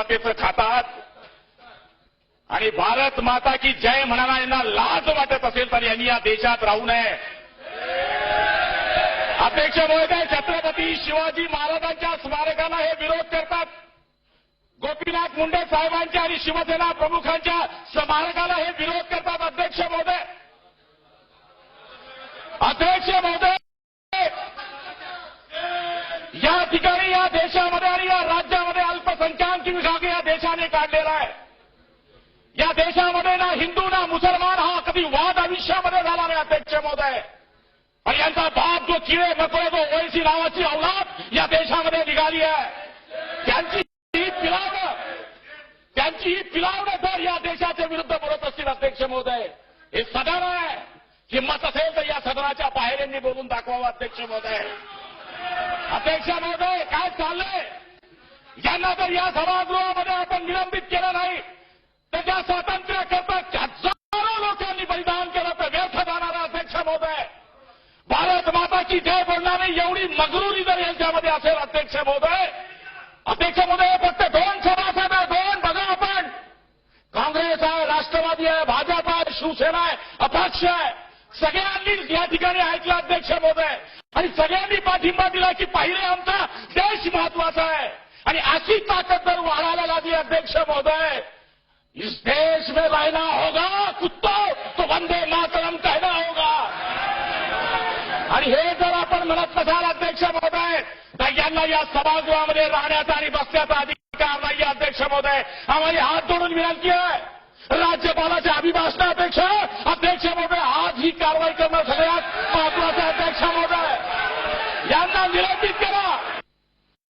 मातेचं खातात आणि भारत माता की जय म्हणायला यांना लाज वाटत असेल तर यांनी या देशात राहू नये. अध्यक्ष महोदय, छत्रपती शिवाजी महाराजांच्या स्मारकाला हे विरोध करतात. गोपीनाथ मुंडे साहेबांच्या आणि शिवसेना प्रमुखांच्या स्मारकाला हे विरोध करतात. अध्यक्ष महोदय, या ठिकाणी या देशामध्ये आणि या राज्यामध्ये अल्पसंख्याक विभाग या देशाने काढलेला आहे. या देशामध्ये ना हिंदू ना मुसलमान हा कधी वाद आयुष्यामध्ये झाला नाही. अध्यक्ष महोदय, आणि यांचा बाप जो किळे नको जो ओळशी नावाची अवलाद या देशामध्ये निघाली आहे, त्यांची ही पिलावणं तर या देशाच्या विरुद्ध बोलत असतील. अध्यक्ष महोदय, हे सदन आहे. हिंमत असेल तर या सदनाच्या बाहेर यांनी बोलून दाखवावं. अध्यक्ष महोदय, काय चाललंय? यांना जर या सभागृहामध्ये आपण निलंबित केलं नाही तर त्या स्वातंत्र्याकरता हजारो लोकांनी बलिदान केलं तर व्यर्थ जाणार. अध्यक्ष महोदय, भारत माता की जय बोलणारी एवढी मगरुरी जर यांच्यामध्ये असेल अध्यक्ष महोदय, फक्त दोन सभासद आहे, दोन बघा आपण. काँग्रेस आहे, राष्ट्रवादी आहे, भाजप आहे, शिवसेना आहे, अपक्ष आहे. सगळ्यांनी या ठिकाणी ऐकलं अध्यक्ष महोदय, आणि सगळ्यांनी पाठिंबा दिला की पहिले आमचा देश महत्वाचा आहे. आणि अशी ताकद जर वाढायला लागली अध्यक्ष महोदय, इस देश में रहना होगा कुत्तों तो वंदे मातरम कहना होगा. आणि हे जर आपण म्हणत नसाल अध्यक्ष महोदय तर यांना या सभागृहामध्ये राहण्याचा आणि बसण्याचा अधिकार नाही. अध्यक्ष महोदय, आम्हाला हात जोडून विनंती आहे, राज्यपालाच्या अभिभाषणापेक्षा अध्यक्ष महोदय आज ही कारवाई करणं सगळ्यात महत्वाचं. अध्यक्ष महोदय, यांना निलंबित करा.